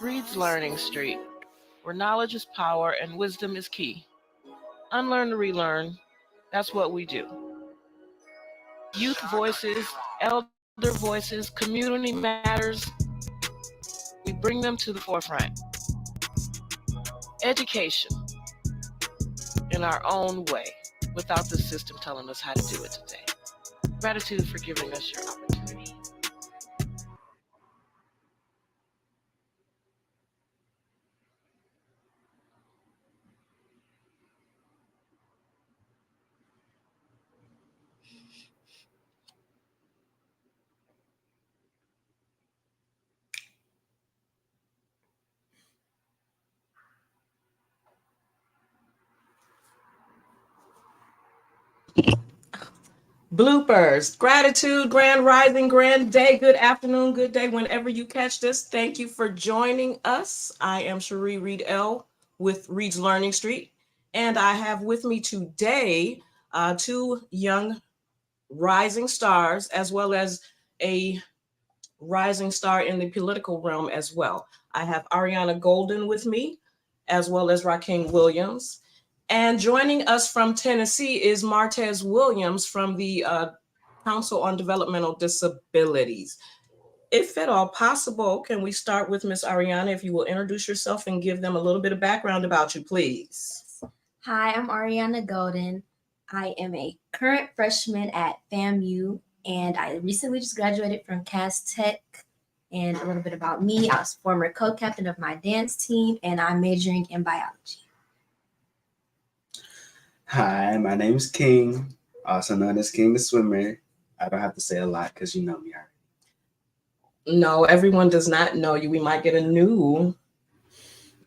Reed's Learning Street, where knowledge is power and wisdom is key. Unlearn to relearn, that's what we do. Youth voices, elder voices, community matters, we bring them to the forefront. Education in our own way, without the system telling us how to do it today. Gratitude for giving us your opportunity. Bloopers. Gratitude, grand rising, grand day, good afternoon, good day, whenever you catch this. Thank you for joining us. I am Cherie Reed L. with Reed's Learning Street, and I have with me today two young rising stars, as well as a rising star in the political realm as well. I have Ariana Golden with me, as well as Rakeem Williams. And joining us from Tennessee is Martez Williams from the Council on Developmental Disabilities. If at all possible, can we start with Miss Ariana, if you will introduce yourself and give them a little bit of background about you, please. Hi, I'm Ariana Golden. I am a current freshman at FAMU, and I recently just graduated from Cass Tech. And a little bit about me, I was former co-captain of my dance team, and I'm majoring in biology. Hi, my name is King, also known as KingTheSwimmer. I don't have to say a lot because you know me already. No, everyone does not know you. We might get a new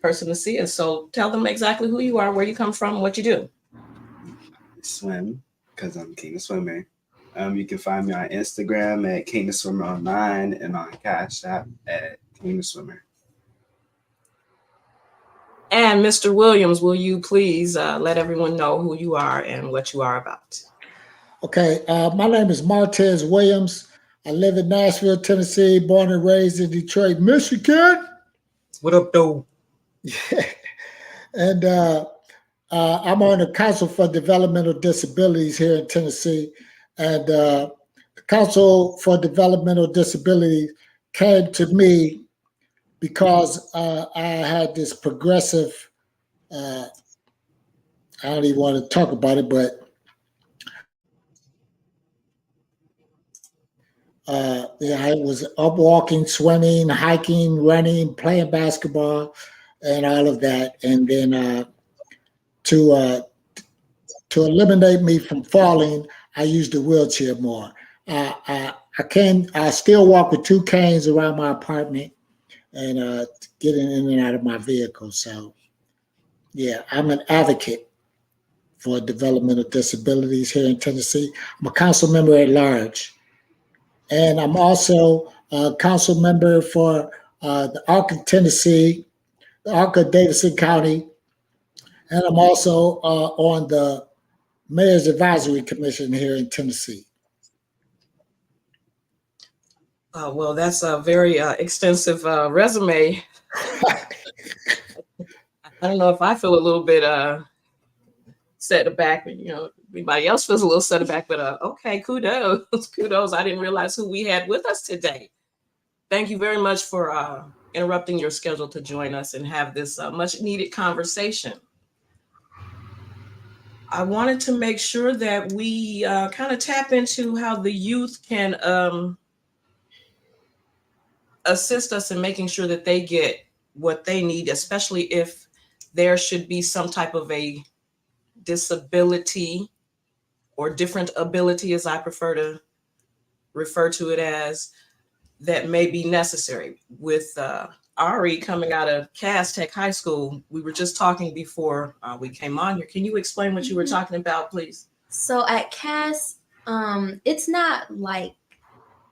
person to see us. So tell them exactly who you are, where you come from, what you do. I swim because I'm KingTheSwimmer. You can find me on Instagram at KingTheSwimmer09 and on CashApp at KingTheSwimmer. And Mr. Williams, will you please let everyone know who you are and what you are about? Okay, my name is Martez Williams. I live in Nashville, Tennessee, born and raised in Detroit, Michigan. What up, though? And I'm on the Council for Developmental Disabilities here in Tennessee. And the Council for Developmental Disabilities came to me because I had this progressive, I don't even want to talk about it, but I was up walking, swimming, hiking, running, playing basketball, and all of that. And then to eliminate me from falling, I used the wheelchair more. I still walk with two canes around my apartment and getting in and out of my vehicle. So, yeah, I'm an advocate for developmental disabilities here in Tennessee. I'm a council member at large. And I'm also a council member for the ARC of Tennessee, the ARC of Davidson County, and I'm also on the Mayor's Advisory Commission here in Tennessee. Well, that's a very extensive resume. I don't know if I feel a little bit set aback, but everybody else feels a little set aback, but okay, kudos. Kudos. I didn't realize who we had with us today. Thank you very much for interrupting your schedule to join us and have this much needed conversation. I wanted to make sure that we kind of tap into how the youth can assist us in making sure that they get what they need, especially if there should be some type of a disability or different ability, as I prefer to refer to it as, that may be necessary. With Ari coming out of Cass Tech High School, we were just talking before we came on here. Can you explain what you were talking about, please? So at Cass, it's not like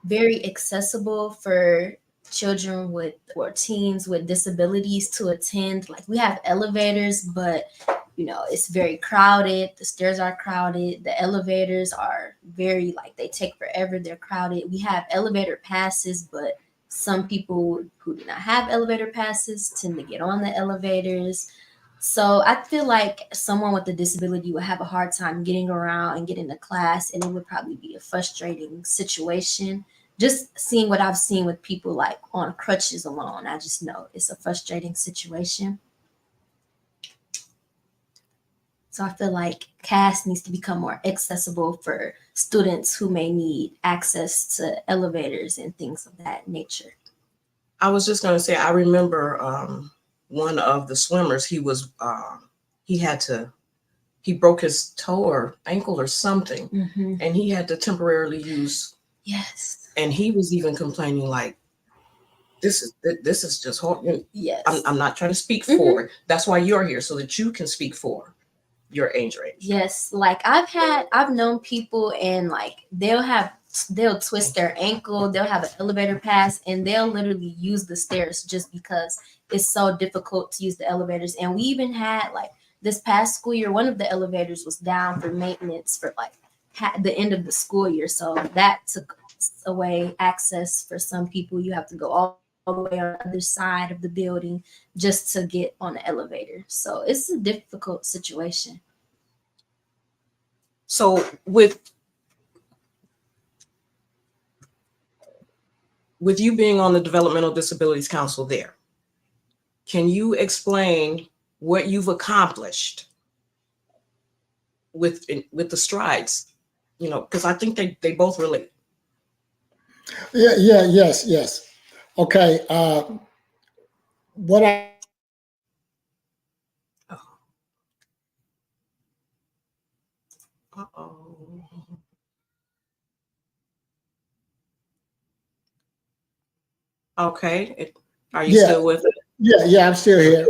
very accessible for children with or teens with disabilities to attend. Like, we have elevators, but it's very crowded. The stairs are crowded. The elevators are very, they take forever. They're crowded. We have elevator passes, but Some people who do not have elevator passes tend to get on the elevators. So I feel like someone with a disability would have a hard time getting around and getting to class, and it would probably be a frustrating situation. Just seeing what I've seen with people like on crutches alone, I just know it's a frustrating situation. So I feel like CAS needs to become more accessible for students who may need access to elevators and things of that nature. I was just going to say, I remember one of the swimmers, he broke his toe or ankle or something, and he had to temporarily use. Yes. And he was even complaining like, this is just hard. Yes. I'm not trying to speak for it. That's why you're here, so that you can speak for your age range. Yes, like I've known people, and like they'll twist their ankle, they'll have an elevator pass, and they'll literally use the stairs just because it's so difficult to use the elevators. And we even had like this past school year, one of the elevators was down for maintenance for like the end of the school year, so that took away access for some people. You have to go all the way on the other side of the building just to get on the elevator. So it's a difficult situation. So with you being on the Developmental Disabilities Council there, can you explain what you've accomplished with the strides? You know, because I think they both relate. Yes. Okay. What I Okay. Are you still with it? Yeah, I'm still here.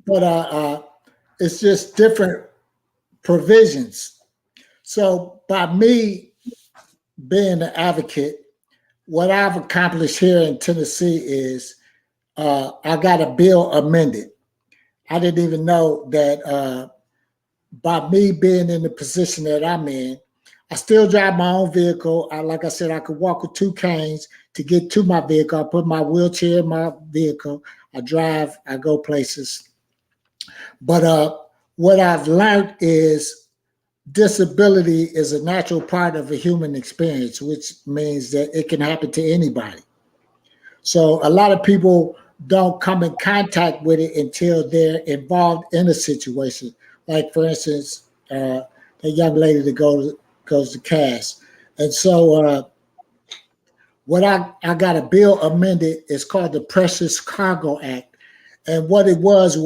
But it's just different provisions. So by me being an advocate, what I've accomplished here in Tennessee is I got a bill amended. I didn't even know that by me being in the position that I'm in, I still drive my own vehicle. Like I said, I could walk with two canes to get to my vehicle. I put my wheelchair in my vehicle. I drive, I go places. But what I've learned is disability is a natural part of a human experience, which means that it can happen to anybody. So a lot of people don't come in contact with it until they're involved in a situation. Like, for instance, the young lady that goes to CAS. And so what I got a bill amended. It's called the Precious Cargo Act. And what it was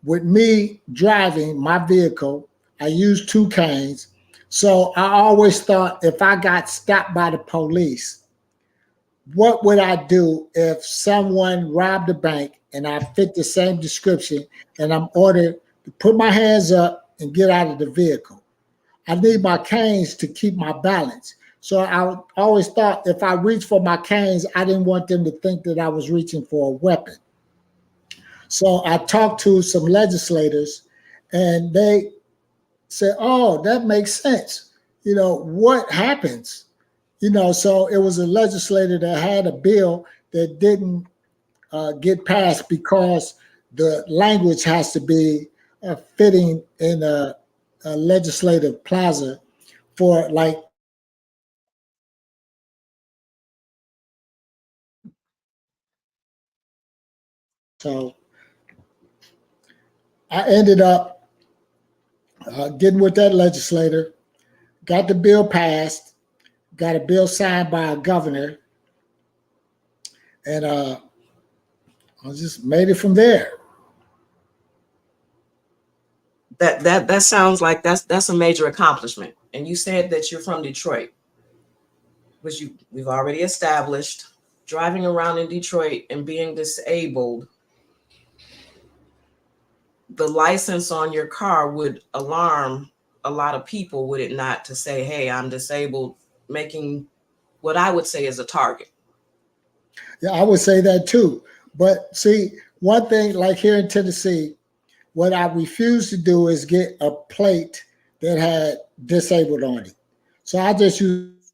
with me driving my vehicle, I used two canes. So I always thought if I got stopped by the police, what would I do if someone robbed a bank and I fit the same description and I'm ordered to put my hands up and get out of the vehicle? I need my canes to keep my balance. So I always thought if I reached for my canes, I didn't want them to think that I was reaching for a weapon. So I talked to some legislators and they said, oh, that makes sense. You know, what happens? You know, so it was a legislator that had a bill that didn't get passed because the language has to be fitting in a legislative plaza for like. So I ended up getting with that legislator, got the bill passed, got a bill signed by a governor, and I just made it from there. That sounds like that's a major accomplishment. And you said that you're from Detroit, which we've already established. Driving around in Detroit and being disabled, the license on your car would alarm a lot of people, would it not, to say, hey, I'm disabled, making what I would say is a target. Yeah, I would say that too. But see, one thing, like here in Tennessee, what I refused to do is get a plate that had disabled on it. So I just used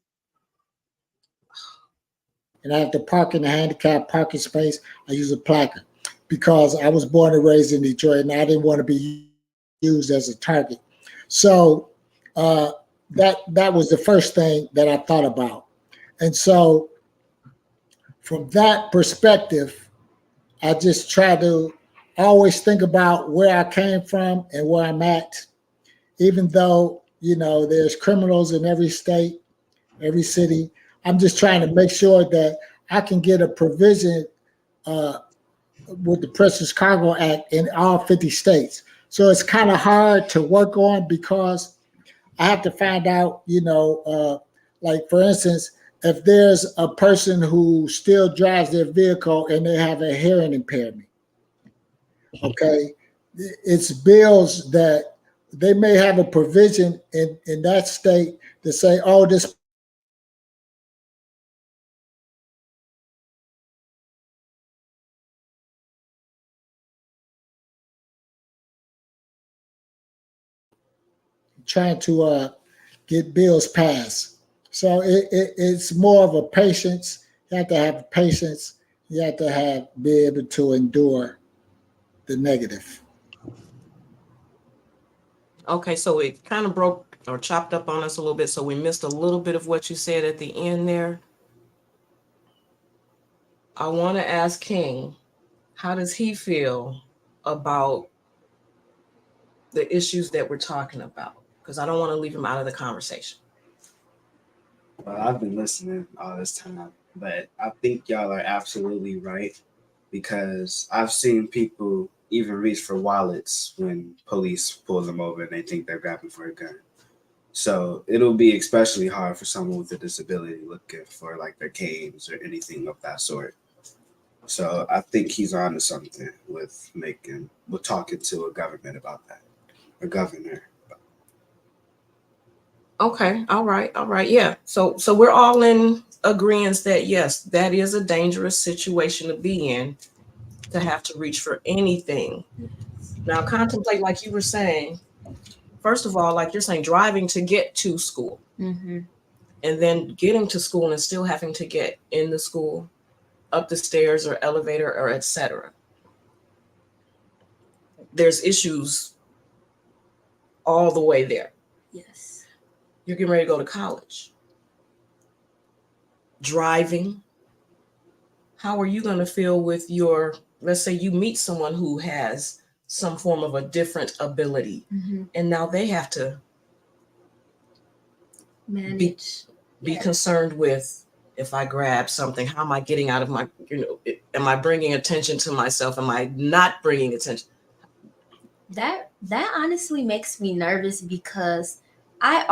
and I have to park in the handicap parking space, I use a placard because I was born and raised in Detroit, and I didn't want to be used as a target. So that was the first thing that I thought about. And so from that perspective, I just try to always think about where I came from and where I'm at, even though, there's criminals in every state, every city. I'm just trying to make sure that I can get a provision with the Prisoners Cargo Act in all 50 states. So it's kind of hard to work on because I have to find out, like for instance, if there's a person who still drives their vehicle and they have a hearing impairment, okay, it's bills that they may have a provision in that state to say, oh, this trying to get bills passed. So it's more of a patience. You have to have patience. You have to be able to endure the negative. Okay, so it kind of broke or chopped up on us a little bit, so we missed a little bit of what you said at the end there. I want to ask King, how does he feel about the issues that we're talking about? Because I don't want to leave him out of the conversation. Well, I've been listening all this time, but I think y'all are absolutely right because I've seen people even reach for wallets when police pull them over and they think they're grabbing for a gun. So it'll be especially hard for someone with a disability looking for like their canes or anything of that sort. So I think he's on to something with talking to a government about that, a governor. Okay, all right, yeah. So we're all in agreement that yes, that is a dangerous situation to be in, to have to reach for anything. Now contemplate, like you were saying, first of all, like you're saying, driving to get to school. Mm-hmm. And then getting to school and still having to get in the school, up the stairs or elevator or etc. There's issues all the way there. Yes. You're getting ready to go to college. Driving. How are you going to feel with let's say you meet someone who has some form of a different ability, mm-hmm. and now they have to manage, be concerned with, if I grab something, how am I getting out of my, am I bringing attention to myself? Am I not bringing attention? That honestly makes me nervous because I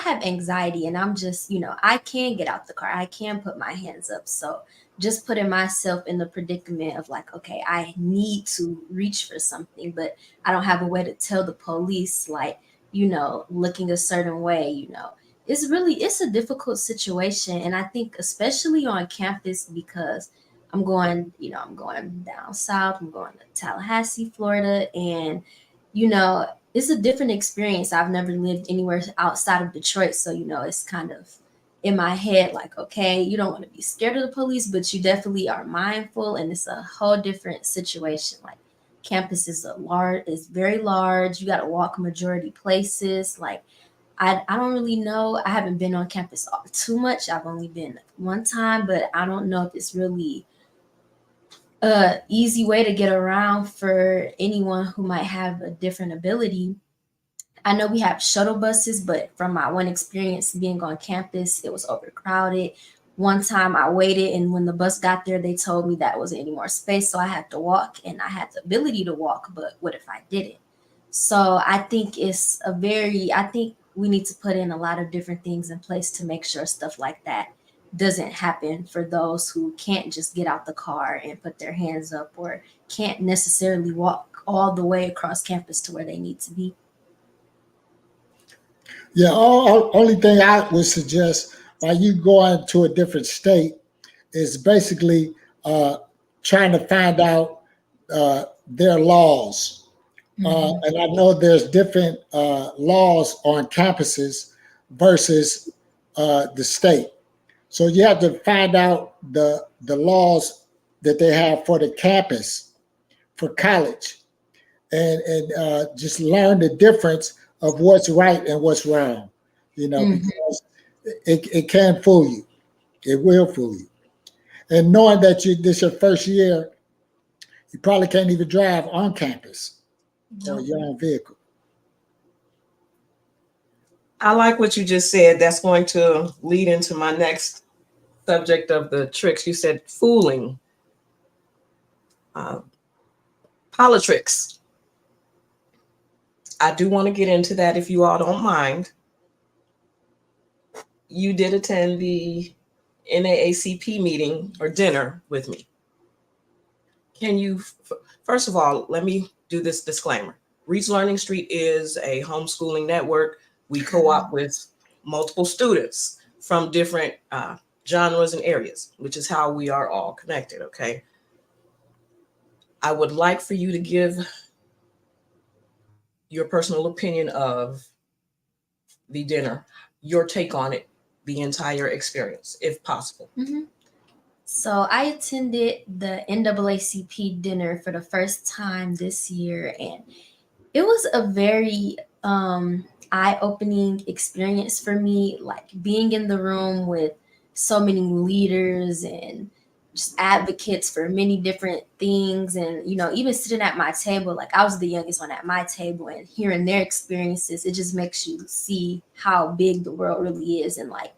have anxiety, and I'm just, I can get out the car. I can put my hands up. So just putting myself in the predicament of like, okay, I need to reach for something, but I don't have a way to tell the police, like, looking a certain way, it's a difficult situation. And I think especially on campus, because I'm going down south, I'm going to Tallahassee, Florida, and it's a different experience. I've never lived anywhere outside of Detroit, so it's kind of in my head like, okay, you don't want to be scared of the police, but you definitely are mindful, and it's a whole different situation. Like campus is very large. You got to walk majority places. Like I don't really know. I haven't been on campus too much. I've only been one time, but I don't know if it's really a easy way to get around for anyone who might have a different ability. I know we have shuttle buses, but from my one experience being on campus, it was overcrowded. One time I waited, and when the bus got there, they told me that wasn't any more space, so I had to walk, and I had the ability to walk, but what if I didn't? So I think I think we need to put in a lot of different things in place to make sure stuff like that doesn't happen for those who can't just get out the car and put their hands up, or can't necessarily walk all the way across campus to where they need to be. Yeah, only thing I would suggest while you going to a different state is basically trying to find out their laws. And I know there's different laws on campuses versus the state. So you have to find out the laws that they have for the campus for college, and just learn the difference of what's right and what's wrong. Mhm. Because it can fool you. It will fool you. And knowing that this your first year, you probably can't even drive on campus or Nope. your own vehicle. I like what you just said. That's going to lead into my next subject of the tricks. You said fooling, uh, politricks. I do want to get into that if you all don't mind. You did attend the NAACP meeting or dinner with me. Can you, first of all, let me do this disclaimer. Reach Learning Street is a homeschooling network. We co-op with multiple students from different genres and areas, which is how we are all connected, okay? I would like for you to give your personal opinion of the dinner, your take on it, the entire experience, if possible. Mhm. So I attended the NAACP dinner for the first time this year, and it was a very eye-opening experience for me, like being in the room with so many leaders and just advocates for many different things, and even sitting at my table, like I was the youngest one at my table, and hearing their experiences, it just makes you see how big the world really is. And like,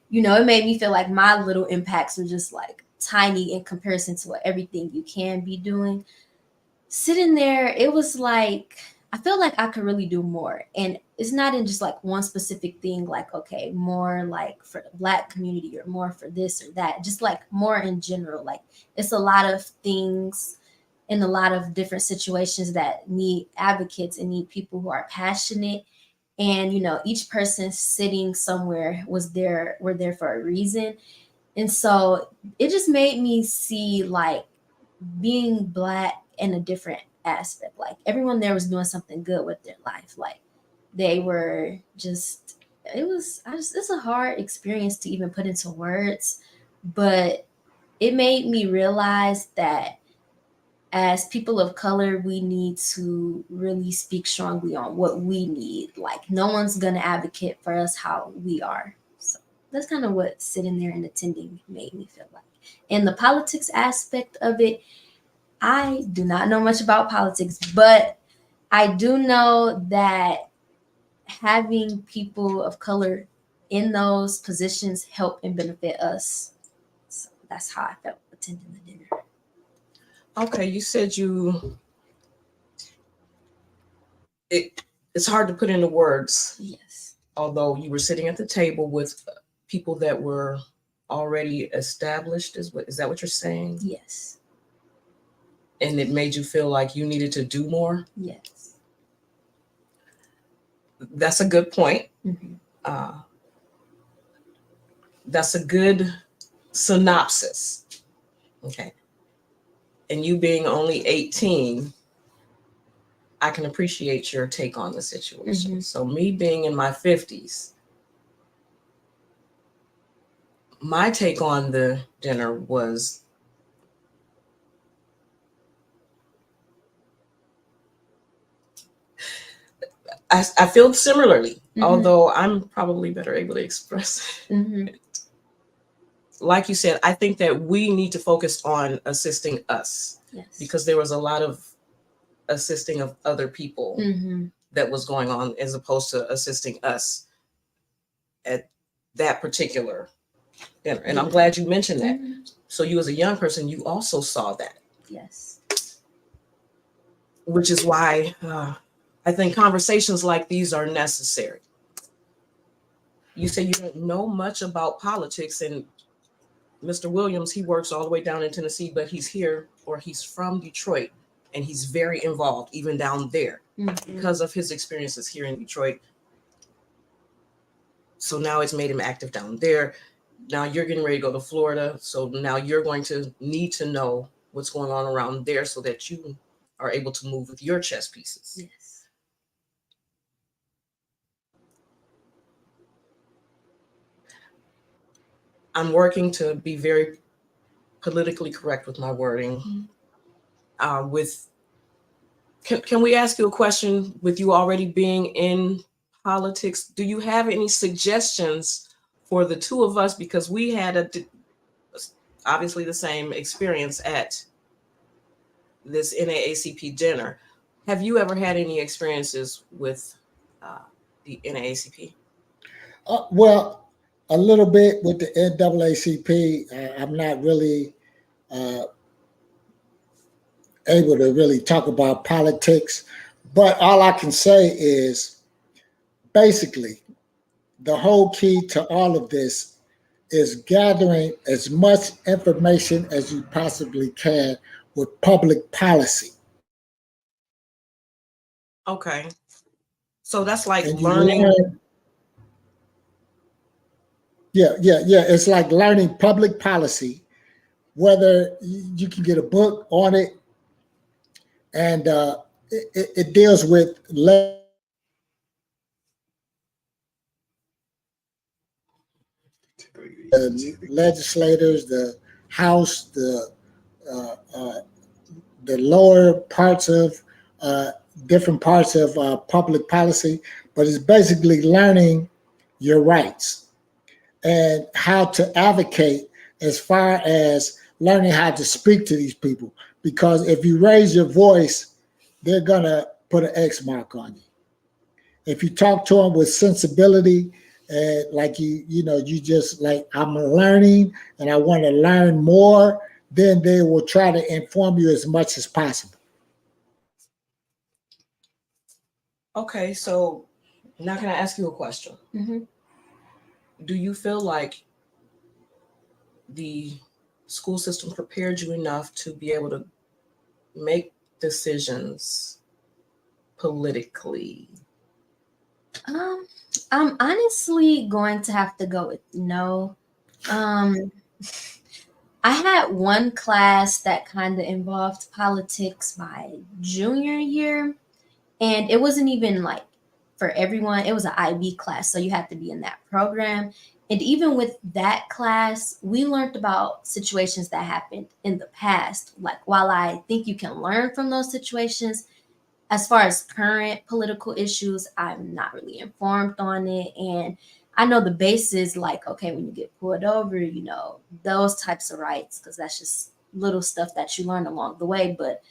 it made me feel like my little impacts were just like tiny in comparison to what everything you can be doing. Sitting there, it was like I feel like I could really do more. And it's not in just like one specific thing, like, okay, more like for the Black community or more for this or that, just like more in general. Like, it's a lot of things in a lot of different situations that need advocates and need people who are passionate. And each person sitting somewhere were there for a reason. And so it just made me see like being Black in a different aspect. Like, everyone there was doing something good with their life. Like, they were just, it's a hard experience to even put into words, but it made me realize that as people of color, we need to really speak strongly on what we need. Like, no one's gonna advocate for us how we are. So that's kind of what sitting there and attending made me feel like. And the politics aspect of it, I do not know much about politics, but I do know that having people of color in those positions help and benefit us. So that's how I felt attending the dinner. Okay, you said it's hard to put into words, Yes. although you were sitting at the table with people that were already established. Is that what you're saying? Yes. And it made you feel like you needed to do more? Yes. That's a good point. Mm-hmm. Uh, that's a good synopsis. Okay. And you being only 18, I can appreciate your take on the situation. Mm-hmm. So, me being in my 50s, my take on the dinner was I feel similarly, Mm-hmm. although I'm probably better able to express it. Mm-hmm. Like you said, I think that we need to focus on assisting us, Yes. because there was a lot of assisting of other people Mm-hmm. that was going on as opposed to assisting us at that particular dinner. And I'm glad you mentioned that. Mm-hmm. So you as a young person, you also saw that, Yes. which is why I think conversations like these are necessary. You say you don't know much about politics, and Mr. Williams, he works all the way down in Tennessee, but he's here, or he's from Detroit, and he's very involved even down there Mm-hmm. because of his experiences here in Detroit. So now it's made him active down there. Now you're getting ready to go to Florida, so now you're going to need to know what's going on around there so that you are able to move with your chess pieces. Yes. I'm working to be very politically correct with my wording. Can we ask you a question? With you already being in politics, do you have any suggestions for the two of us? Because we had obviously the same experience at this NAACP dinner. Have you ever had any experiences with the NAACP? Well, a little bit with the NAACP. I'm not really able to really talk about politics, but all I can say is basically the whole key to all of this is gathering as much information as you possibly can with public policy. Okay. So that's like And you learning. learn, yeah. It's like learning public policy, whether you can get a book on it, and it deals with the legislators, the House, uh, uh, the lower parts of different parts of public policy, but it's basically learning your rights and how to advocate as far as learning how to speak to these people. Because if you raise your voice, they're going to put an X mark on you. If you talk to them with sensibility, like you just like, I'm learning and I want to learn more, then they will try to inform you as much as possible. Okay, so now can I ask you a question? Mm-hmm. Do you feel like the school system prepared you enough to be able to make decisions politically? I'm honestly going to have to go with no. I had one class that kind of involved politics my junior year, and it wasn't even like for everyone. It was an IB class, so you had to be in that program. And even with that class, we learned about situations that happened in the past. Like, while I think you can learn from those situations, as far as current political issues, I'm not really informed on it. And I know the basis, like, okay, when you get pulled over, those types of rights, because that's just little stuff that you learn along the way. But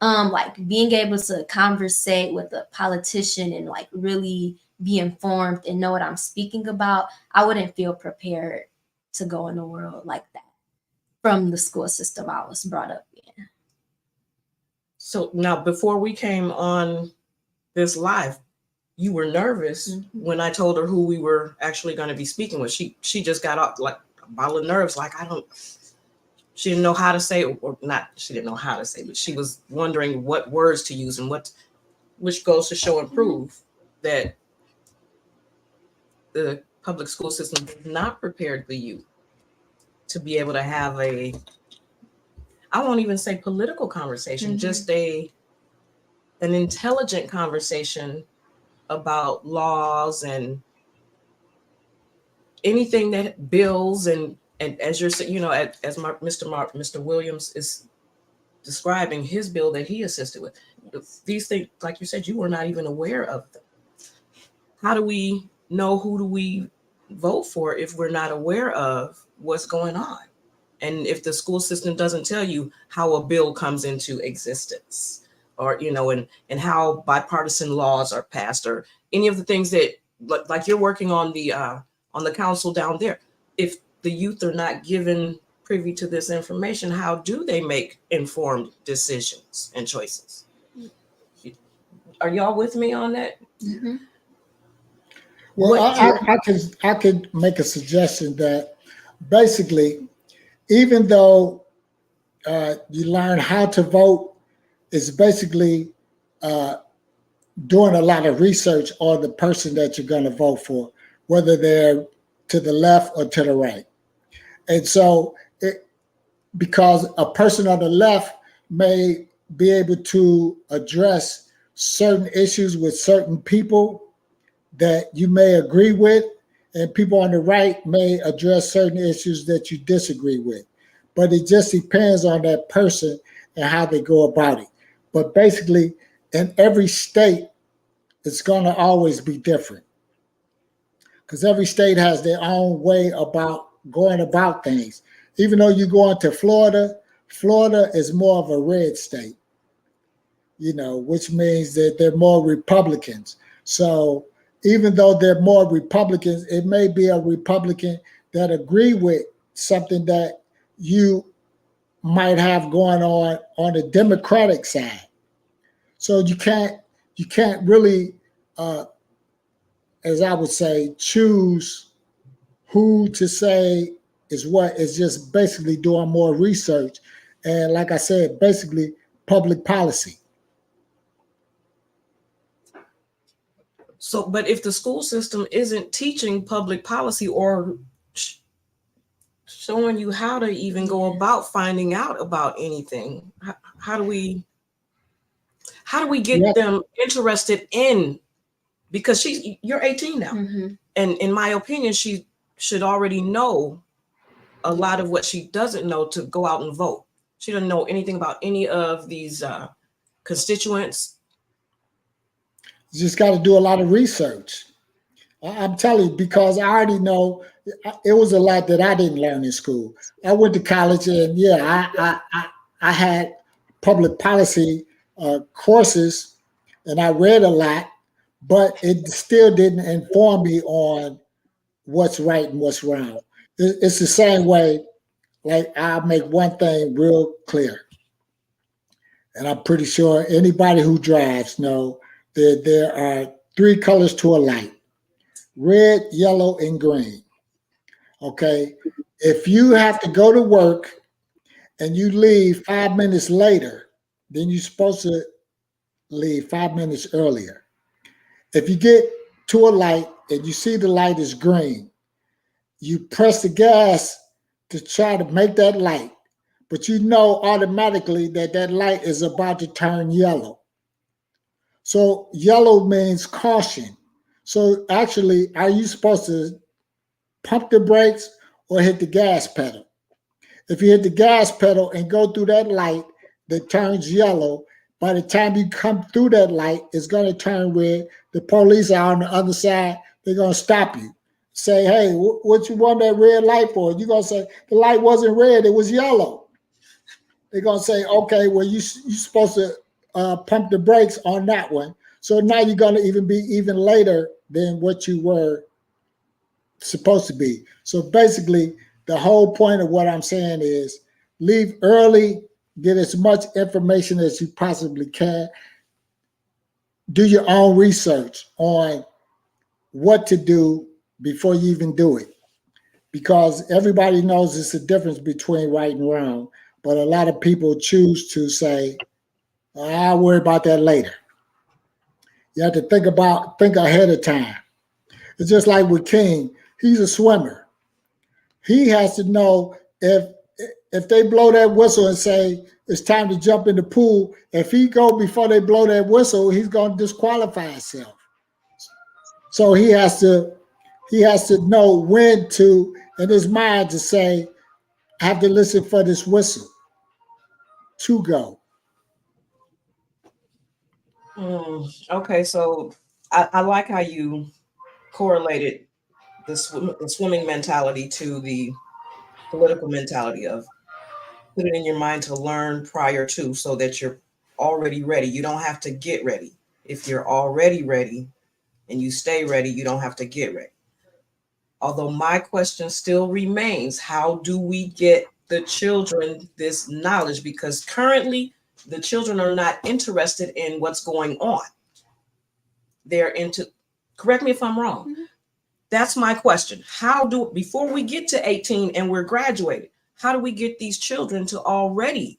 like being able to conversate with a politician and like really be informed and know what I'm speaking about, I wouldn't feel prepared to go in the world like that from the school system I was brought up in. So now, before we came on this live, you were nervous when I told her who we were actually going to be speaking with. She just got off like a bottle of nerves. Like, she didn't know how to say, or not, she didn't know how to say, but she was wondering what words to use, and which goes to show and prove that the public school system did not prepare the youth to be able to have I won't even say political conversation, just an intelligent conversation about laws and anything that bills and as you're saying, as Mr. Williams is describing his bill that he assisted with, these things, like you said, you were not even aware of them. How do we know who do we vote for if we're not aware of what's going on? And if the school system doesn't tell you how a bill comes into existence, or, and how bipartisan laws are passed, or any of the things that, like you're working on the council down there. If the youth are not given privy to this information, how do they make informed decisions and choices? Are y'all with me on that? Mm-hmm. Well, I could make a suggestion that basically, even though you learn how to vote, it's basically doing a lot of research on the person that you're going to vote for, whether they're to the left or to the right. And so, because a person on the left may be able to address certain issues with certain people that you may agree with, and people on the right may address certain issues that you disagree with. But it just depends on that person and how they go about it. But basically, in every state, it's going to always be different because every state has their own way about going about things. Even though you go into Florida, Florida is more of a red state, which means that they're more Republicans. So even though they're more Republicans, it may be a Republican that agree with something that you might have going on the Democratic side. So you can't really, as I would say, choose who to say is what. Is just basically doing more research, and like I said, basically public policy. So, but if the school system isn't teaching public policy or showing you how to even go about finding out about anything, how do we get them interested in? Because you're 18 now, and in my opinion, she should already know a lot of what she doesn't know to go out and vote. She doesn't know anything about any of these constituents. You just got to do a lot of research. I'm telling you, because I already know it was a lot that I didn't learn in school. I went to college, and I had public policy courses, and I read a lot, but it still didn't inform me on what's right and what's wrong. It's the same way. Like, I'll make one thing real clear, and I'm pretty sure anybody who drives know that there are 3 colors to a light: red, yellow, and green. Okay. If you have to go to work and you leave 5 minutes later, then you're supposed to leave 5 minutes earlier. If you get to a light and you see the light is green, you press the gas to try to make that light, but you know automatically that that light is about to turn yellow. So yellow means caution. So actually, are you supposed to pump the brakes or hit the gas pedal? If you hit the gas pedal and go through that light that turns yellow, by the time you come through that light, it's going to turn red. The police are on the other side. They're going to stop you. Say, hey, what you want that red light for? You're going to say, the light wasn't red, it was yellow. They're going to say, okay, well, you're supposed to pump the brakes on that one. So now you're going to even be even later than what you were supposed to be. So basically, the whole point of what I'm saying is leave early, get as much information as you possibly can. Do your own research on what to do before you even do it. Because everybody knows it's a difference between right and wrong. But a lot of people choose to say, I'll worry about that later. You have to think ahead of time. It's just like with King. He's a swimmer. He has to know if they blow that whistle and say it's time to jump in the pool, if he go before they blow that whistle, he's going to disqualify himself. So he has to know when to, in his mind, to say, I have to listen for this whistle to go. Okay, so I like how you correlated the swimming mentality to the political mentality of put it in your mind to learn prior to, so that you're already ready. You don't have to get ready. If you're already ready and you stay ready, you don't have to get ready. Although my question still remains, how do we get the children this knowledge? Because currently the children are not interested in what's going on. They're into, correct me if I'm wrong. Mm-hmm. That's my question. Before we get to 18 and we're graduated, how do we get these children to already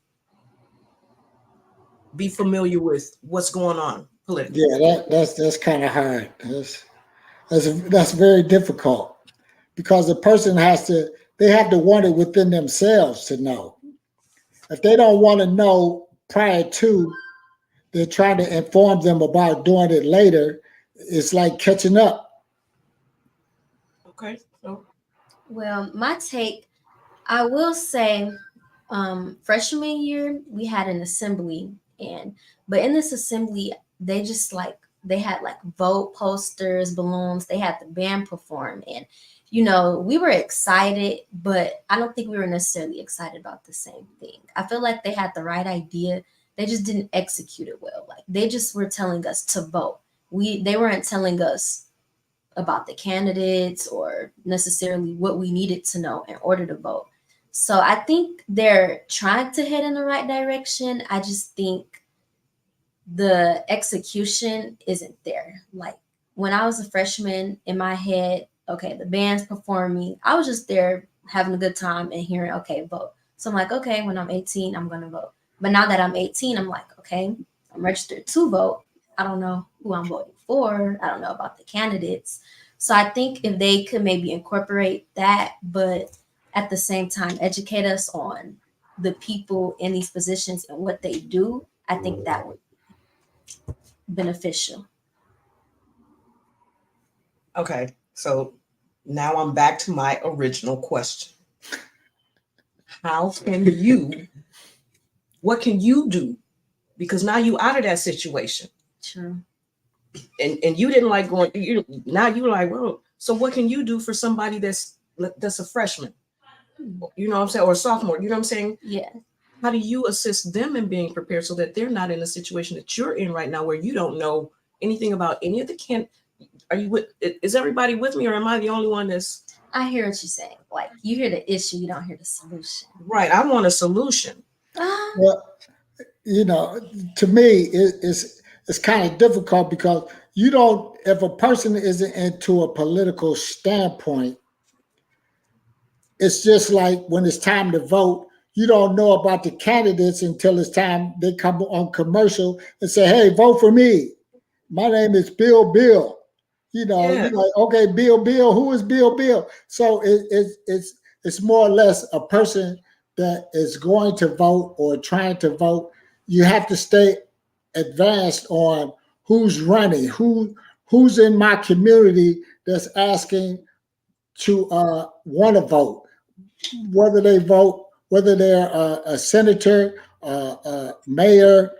be familiar with what's going on politically? Yeah, that's kind of hard. That's very difficult, because the person they have to want it within themselves to know. If they don't want to know prior to, they're trying to inform them about doing it later. It's like catching up. Okay. So, Well, my take, I will say, freshman year we had an assembly, but in this assembly they just like they had like vote posters, balloons. They had the band perform, and we were excited, but I don't think we were necessarily excited about the same thing. I feel like they had the right idea, they just didn't execute it well. Like they just were telling us to vote. They weren't telling us about the candidates or necessarily what we needed to know in order to vote. So I think they're trying to head in the right direction. I just think the execution isn't there. Like when I was a freshman, in my head, okay, the band's performing. I was just there having a good time and hearing, okay, vote. So I'm like, okay, when I'm 18, I'm going to vote. But now that I'm 18, I'm like, okay, I'm registered to vote. I don't know who I'm voting for. I don't know about the candidates. So I think if they could maybe incorporate that, but at the same time educate us on the people in these positions and what they do, I think that would be beneficial. okay. So now I'm back to my original question. How can you, what can you do? Because now you out of that situation. True. And you didn't like going, now you're like, well, so what can you do for somebody that's a freshman? You know what I'm saying? Or a sophomore, you know what I'm saying? Yeah. How do you assist them in being prepared so that they're not in a situation that you're in right now where you don't know anything about any of the are you with, is everybody with me, or am I the only one that's I hear what you're saying. Like you hear the issue, you don't hear the solution. right? I want a solution. Well, to me, it's kind of difficult because you don't. If a person isn't into a political standpoint, it's just like when it's time to vote. You don't know about the candidates until it's time they come on commercial and say, "Hey, vote for me. My name is Bill. Yeah. You're like, okay, Bill. Who is Bill? So it's more or less a person that is going to vote or trying to vote. You have to stay advanced on who's running, who's in my community that's asking to want to vote, whether they're a senator, mayor,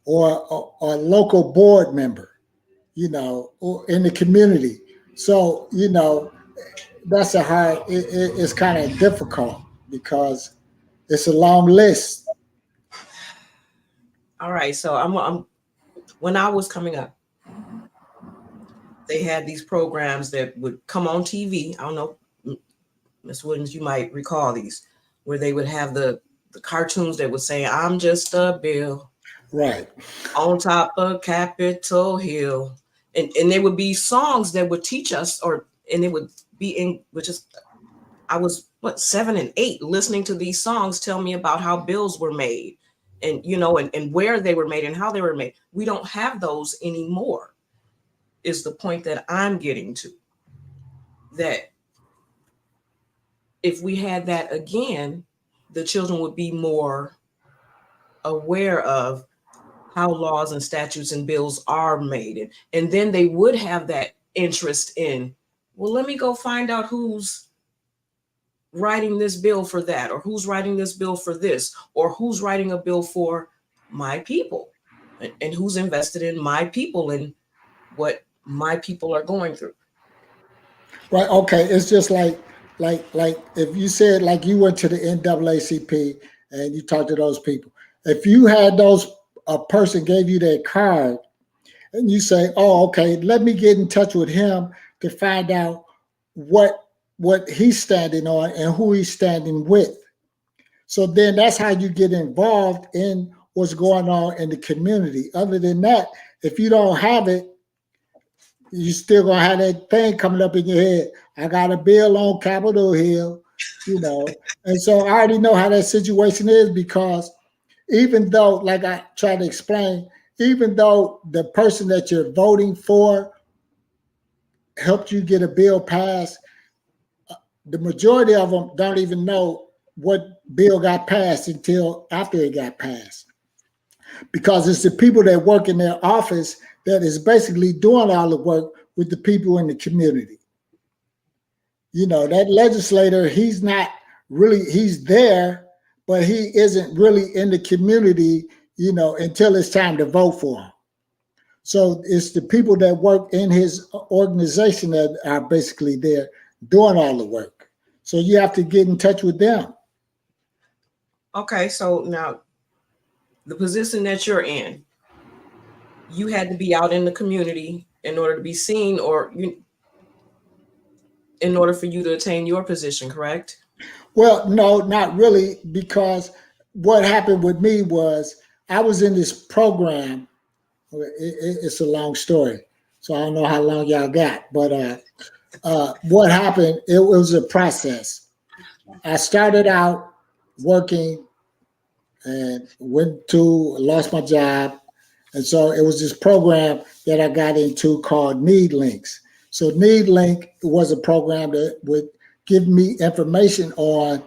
or a local board member, or in the community. So, that's it's kind of difficult because it's a long list. All right. So I'm when I was coming up, they had these programs that would come on TV. I don't know, Miss Woodens, you might recall these, where they would have the cartoons that would say, "I'm just a bill Right. on top of Capitol Hill," and there would be songs that would teach us, and it would be in which is I was 7 and 8 listening to these songs tell me about how bills were made, and and where they were made and how they were made. We don't have those anymore. Is the point that I'm getting to. That if we had that again, the children would be more aware of how laws and statutes and bills are made. And then they would have that interest in, well, let me go find out who's writing this bill for that, or who's writing this bill for this, or who's writing a bill for my people, and who's invested in my people and what my people are going through. Right. Okay. It's just like if you said like you went to the NAACP and you talked to those people. If you had a person gave you their card and you say, "Oh, okay, let me get in touch with him to find out what he's standing on and who he's standing with." So then that's how you get involved in what's going on in the community. Other than that, if you don't have it, you still gonna have that thing coming up in your head. I got a bill on Capitol Hill, And so I already know how that situation is because even though, like I try to explain, even though the person that you're voting for helped you get a bill passed, the majority of them don't even know what bill got passed until after it got passed. Because it's the people that work in their office that is basically doing all the work with the people in the community. That legislator, he's not really, he's there, but he isn't really in the community, until it's time to vote for him. So it's the people that work in his organization that are basically there doing all the work. So you have to get in touch with them. Okay, so now the position that you're in, you had to be out in the community in order to be seen, or in order for you to attain your position, correct? Well, no, not really, because what happened with me was I was in this program. It's a long story, so I don't know how long y'all got, but what happened, it was a process. I started out working and lost my job. And so it was this program that I got into called Need Links. So Need Link was a program that would give me information on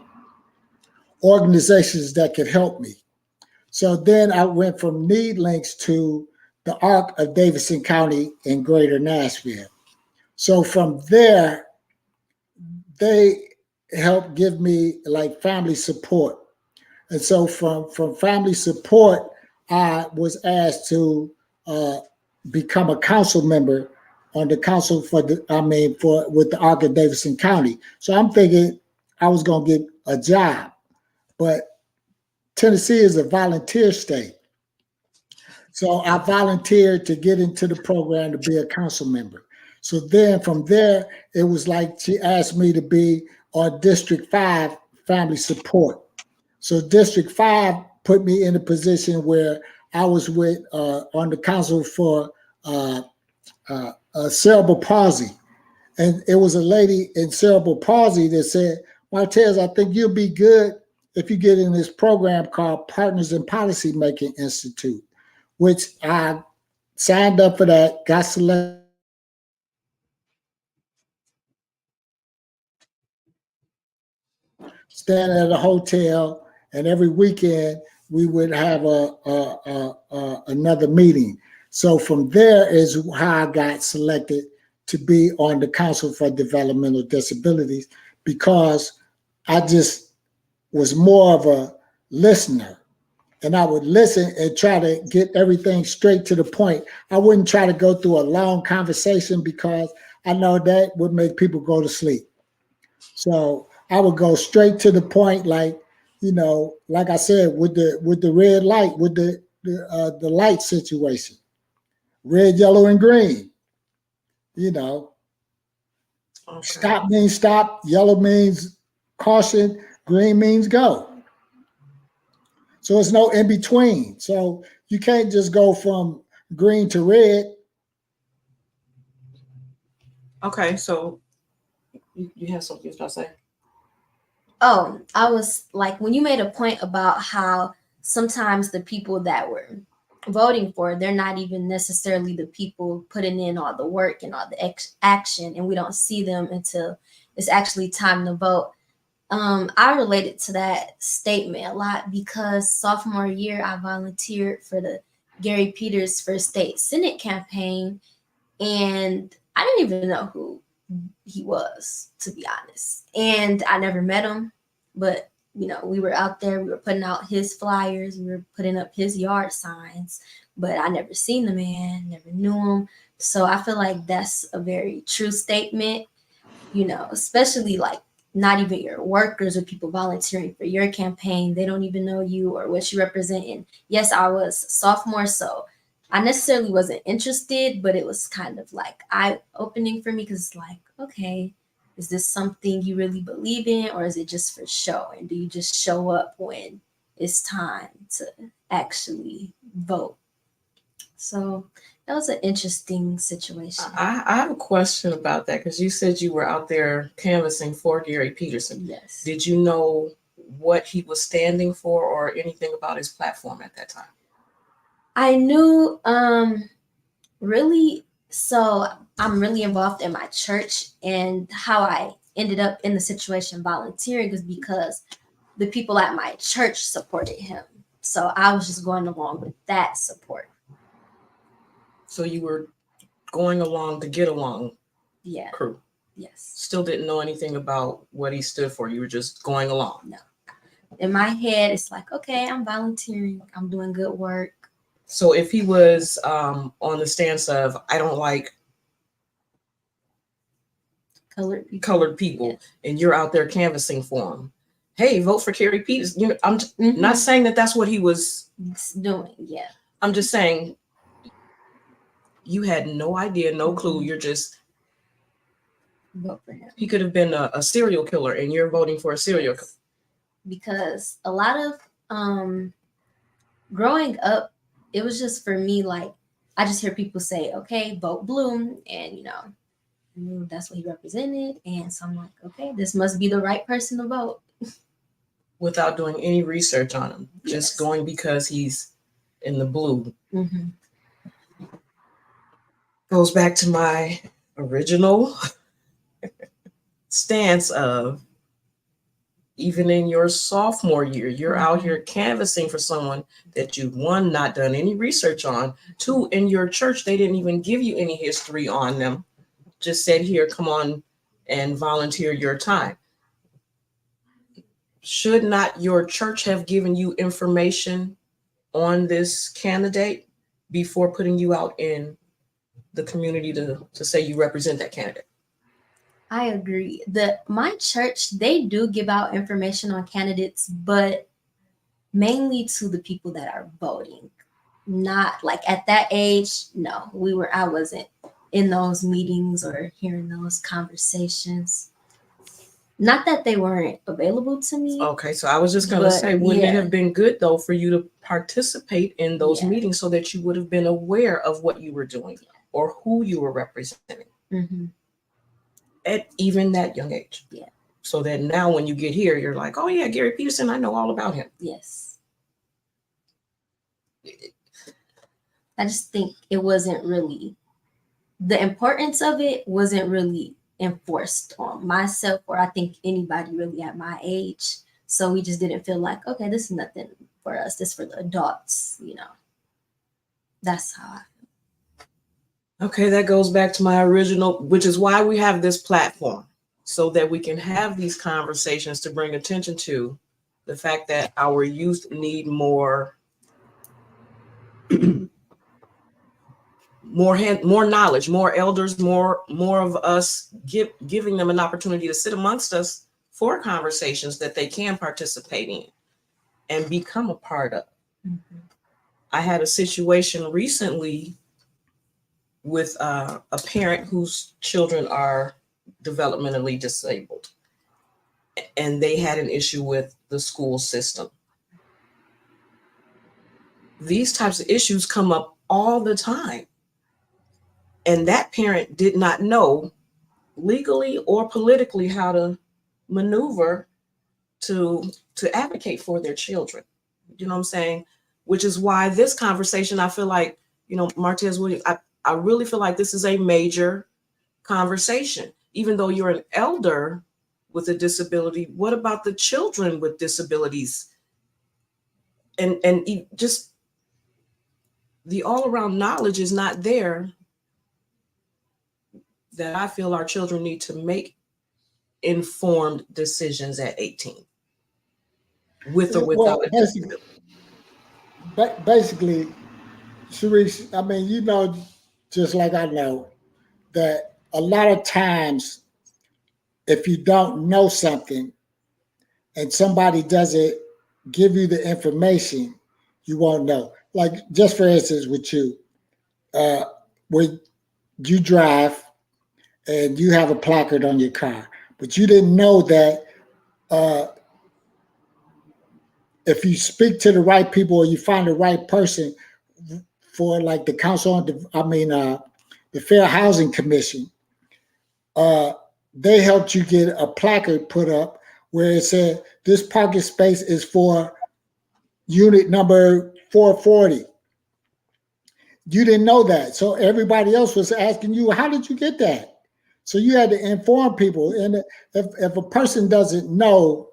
organizations that could help me. So then I went from Need Links to the ARC of Davidson County in Greater Nashville. So from there, they helped give me like family support. And so from family support, I was asked to become a council member on the council for with the ARC of Davidson County. So I'm thinking I was going to get a job, but Tennessee is a volunteer state. So I volunteered to get into the program to be a council member. So then from there, it was like she asked me to be on District 5 family support. So District 5 put me in a position where I was with on the council for cerebral palsy. And it was a lady in cerebral palsy that said, Martez, I think you'll be good if you get in this program called Partners in Policy Making Institute, which I signed up for that, got selected. Staying at a hotel, and every weekend we would have another meeting. So from there is how I got selected to be on the Council for Developmental Disabilities, because I just was more of a listener, and I would listen and try to get everything straight to the point. I wouldn't try to go through a long conversation because I know that would make people go to sleep. So I would go straight to the point, like like I said, with the red light, with the light situation, red, yellow, and green. Okay. Stop means stop, yellow means caution, green means go. So it's no in between. So you can't just go from green to red. Okay, so you have something to say? Oh, I was like, when you made a point about how sometimes the people that were voting for, they're not even necessarily the people putting in all the work and all the action, and we don't see them until it's actually time to vote. I related to that statement a lot because sophomore year, I volunteered for the Gary Peters First State Senate campaign, and I didn't even know who he was, to be honest. And I never met him, but we were out there, we were putting out his flyers, we were putting up his yard signs, but I never seen the man, never knew him. So I feel like that's a very true statement, especially like not even your workers or people volunteering for your campaign. They don't even know you or what you represent. And yes, I was sophomore, so I necessarily wasn't interested, but it was kind of like eye-opening for me because it's like, okay, is this something you really believe in, or is it just for show? And do you just show up when it's time to actually vote? So that was an interesting situation. I have a question about that because you said you were out there canvassing for Gary Peterson. Yes. Did you know what he was standing for or anything about his platform at that time? I knew really, so I'm really involved in my church, and how I ended up in the situation volunteering is because the people at my church supported him. So I was just going along with that support. So you were going along to get along. Yeah. Crew. Yes. Still didn't know anything about what he stood for. You were just going along. No. In my head, it's like, okay, I'm volunteering. I'm doing good work. So if he was on the stance of, I don't like colored people, Yes. and you're out there canvassing for him, hey, vote for Kerry Peters. You know, I'm Mm-hmm. not saying that that's what he was doing. Yeah. I'm just saying you had no idea, no clue. You're just vote for him. He could have been a serial killer, and you're voting for a serial killer. Because a lot of growing up, it was just for me, like, I just hear people say, okay, vote blue, and that's what he represented, and so I'm like, okay, this must be the right person to vote. Without doing any research on him, Yes. just going because he's in the blue. Mm-hmm. Goes back to my original stance of, even in your sophomore year, you're out here canvassing for someone that you've, one, not done any research on, two, in your church, they didn't even give you any history on them. Just said, here, come on and volunteer your time. Should not your church have given you information on this candidate before putting you out in the community to say you represent that candidate? I agree. My church, they do give out information on candidates, but mainly to the people that are voting. Not like at that age, no. I wasn't in those meetings or hearing those conversations. Not that they weren't available to me. Okay, so I was just going to say, wouldn't it have been good, though, for you to participate in those meetings so that you would have been aware of what you were doing or who you were representing at even that young age? Yeah. So that now when you get here, you're like, oh, yeah, Gary Peterson, I know all about him. Yes. I just think it wasn't really, the importance of it wasn't really enforced on myself, or I think anybody really at my age. So we just didn't feel like, okay, this is nothing for us. This is for the adults, That's how I feel. Okay, that goes back to my original, which is why we have this platform, so that we can have these conversations to bring attention to the fact that our youth need more more knowledge, more elders, more of us giving them an opportunity to sit amongst us for conversations that they can participate in and become a part of. I had a situation recently with a parent whose children are developmentally disabled, and they had an issue with the school system. These types of issues come up all the time. And that parent did not know legally or politically how to maneuver to advocate for their children. You know what I'm saying? Which is why this conversation, I feel like, Martez Williams, I really feel like this is a major conversation. Even though you're an elder with a disability, what about the children with disabilities? And just the all-around knowledge is not there that I feel our children need to make informed decisions at 18, with or without a disability. Basically, Sharice, I mean, just like I know, that a lot of times, if you don't know something and somebody doesn't give you the information, you won't know. Like, just for instance, with you, when you drive and you have a placard on your car, but you didn't know that if you speak to the right people or you find the right person for, like, the council on the Fair Housing Commission, they helped you get a placard put up where it said this parking space is for unit number 440. You didn't know that, so everybody else was asking you, how did you get that? So you had to inform people. And if a person doesn't know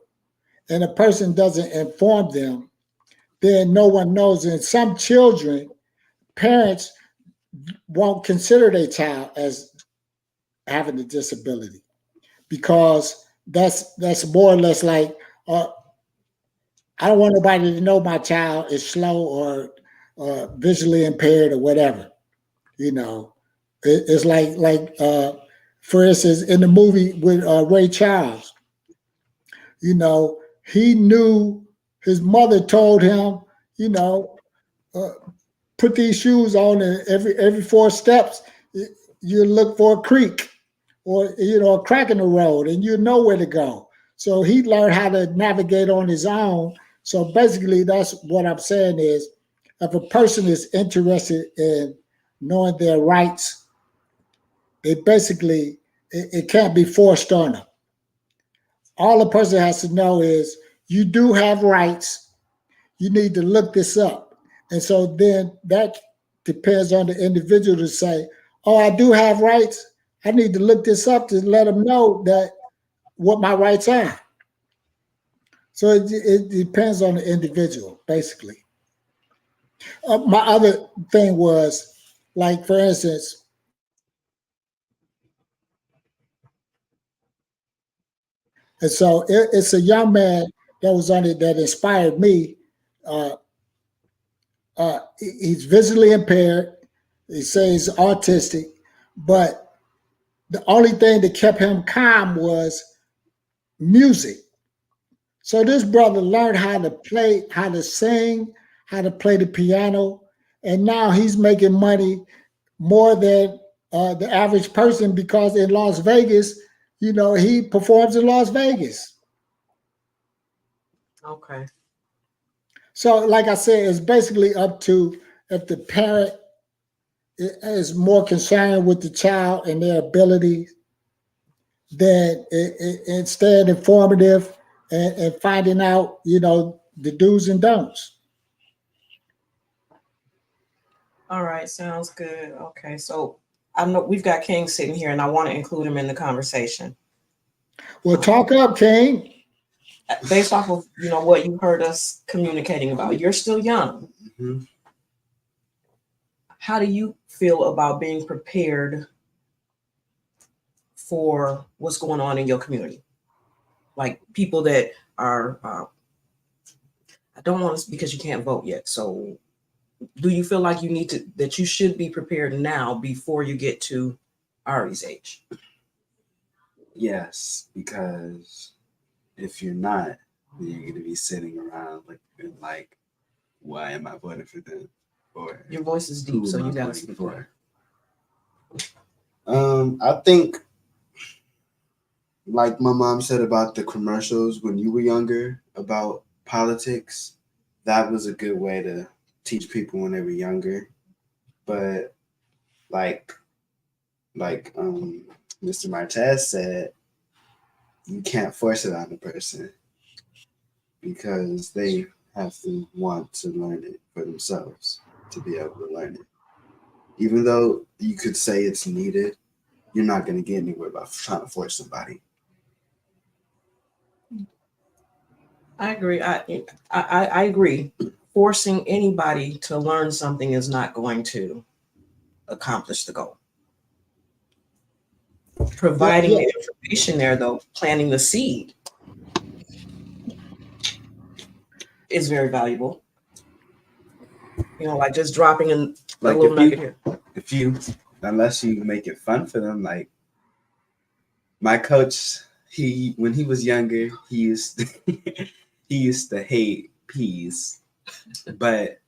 and a person doesn't inform them, then no one knows. And some children, parents won't consider their child as having a disability. because that's more or less like I don't want nobody to know my child is slow or visually impaired or whatever. You know, it's like for instance in the movie with Ray Charles. You know, he knew his mother told him, you know, uh, put these shoes on, and every 4 steps you look for a creek or a crack in the road, and you know where to go. So he learned how to navigate on his own. So basically, that's what I'm saying is, if a person is interested in knowing their rights, it can't be forced on them. All a person has to know is you do have rights. You need to look this up. And so then that depends on the individual to say, oh, I do have rights. I need to look this up to let them know that what my rights are. So it depends on the individual, basically. My other thing was, like, for instance, and so it's a young man that was on it that inspired me. Uh, he's visually impaired. He says he's autistic, but the only thing that kept him calm was music. So this brother learned how to play, how to sing, how to play the piano, and now he's making money more than the average person because in Las Vegas, he performs in Las Vegas. Okay. So, like I said, it's basically up to if the parent is more concerned with the child and their abilities than and staying informative and finding out, the do's and don'ts. All right, sounds good. Okay, so I know we've got King sitting here, and I want to include him in the conversation. Well, talk up, King. Based off of what you heard us communicating about, you're still young. Mhm. How do you feel about being prepared for what's going on in your community? Like people that are, I don't want to, because you can't vote yet. So do you feel like that you should be prepared now before you get to Ari's age? Yes, because if you're not, then you're gonna be sitting around like, why am I voting for them? Or Your voice is deep, who so am you I gotta voting speak for? up. I think, like my mom said about the commercials when you were younger about politics, that was a good way to teach people when they were younger. But like Mr. Martez said, you can't force it on the person because they have to want to learn it for themselves to be able to learn it. Even though you could say it's needed, you're not going to get anywhere by trying to force somebody. I agree. I agree. Forcing anybody to learn something is not going to accomplish the goal. Providing Yeah. the information there, though, planting the seed is very valuable. Like just dropping in a Like little nugget here. if you, unless you make it fun for them, like my coach, when he was younger, he used to hate peas, but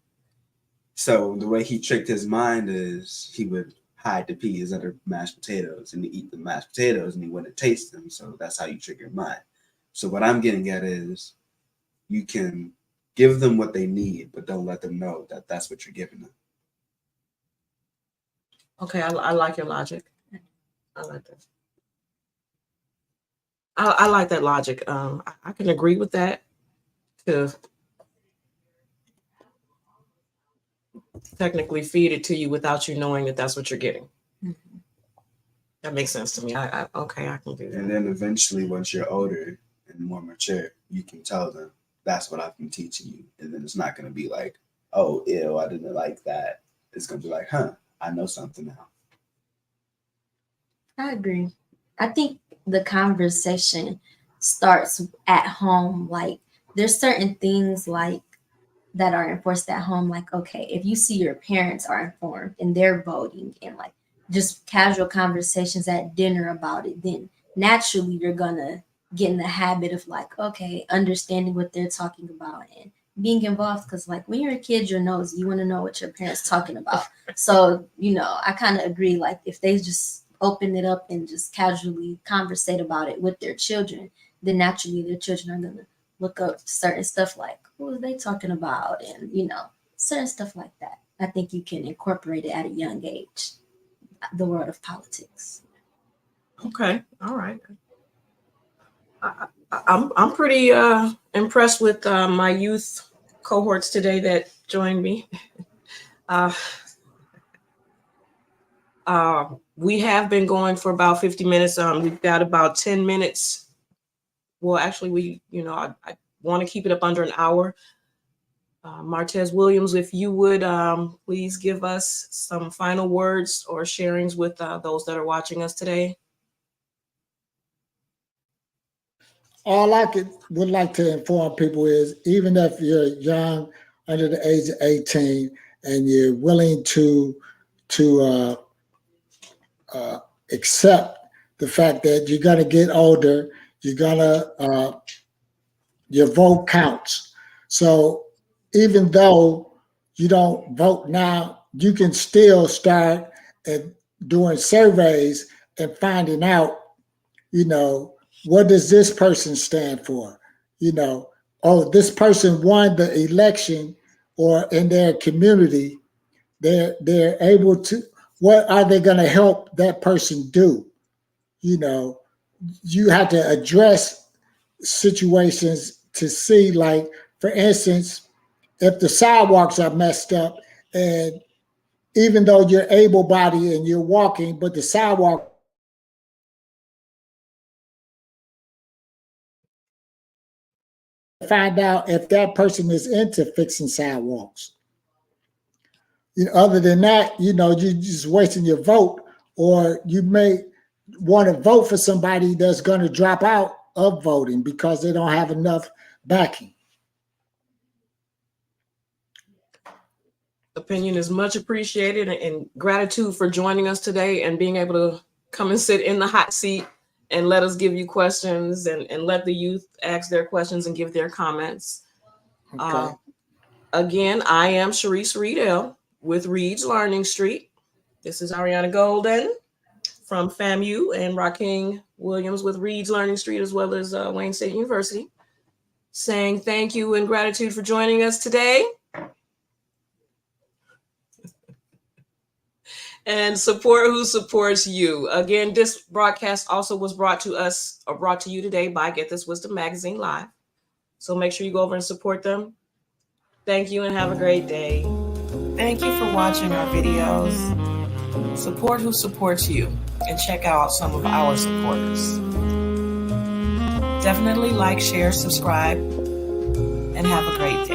so the way he tricked his mind is he would hide the peas under mashed potatoes and eat the mashed potatoes and he wouldn't taste them. So that's how you trick your mind. So what I'm getting at is you can give them what they need, but don't let them know that that's what you're giving them. Okay, I like your logic. I like that. I like that logic. I can agree with that. To technically feed it to you without you knowing that that's what you're getting. Mm-hmm. That makes sense to me. Okay, I can do that. And then eventually, once you're older and more mature, you can tell them that's what I've been teaching you. And then it's not going to be like, oh, ew, I didn't like that. It's going to be like, huh, I know something now. I agree. I think the conversation starts at home. Like there's certain things like that are enforced at home. Like, okay, if you see your parents are informed and they're voting and like just casual conversations at dinner about it, then naturally you're gonna get in the habit of like, okay, understanding what they're talking about and being involved. Because like when you're a kid, you're nosy, you want to know what your parents talking about. So I kind of agree, like if they just open it up and just casually conversate about it with their children, then naturally their children are gonna look up certain stuff like who are they talking about, and certain stuff like that. I think you can incorporate it at a young age, the world of politics. Okay, all right. I'm pretty impressed with my youth cohorts today that joined me. We have been going for about 50 minutes. We've got about 10 minutes. Well, actually, I want to keep it up under an hour. Martez Williams, if you would please give us some final words or sharings with those that are watching us today. All I would like to inform people is, even if you're young, under the age of 18, and you're willing to accept the fact that you're going to get older, your vote counts. So even though you don't vote now, you can still start doing surveys and finding out, what does this person stand for? Oh, this person won the election, or in their community, they're able to, what are they going to help that person do? You have to address situations to see, like, for instance, if the sidewalks are messed up, and even though you're able-bodied and you're walking, but the sidewalk, find out if that person is into fixing sidewalks. Other than that, you're just wasting your vote, or you may want to vote for somebody that's going to drop out of voting because they don't have enough backing. Opinion is much appreciated, and gratitude for joining us today and being able to come and sit in the hot seat and let us give you questions and let the youth ask their questions and give their comments. Okay. Again, I am Sharice Reedell with Reed's Learning Street. This is Ariana Golden from FAMU, and Raking Williams with Reed's Learning Street, as well as Wayne State University, saying thank you and gratitude for joining us today. And support who supports you. Again, this broadcast also was brought to you today by Get This Wisdom Magazine Live. So make sure you go over and support them. Thank you and have a great day. Thank you for watching our videos. Support who supports you, and check out some of our supporters. Definitely like, share, subscribe, and have a great day.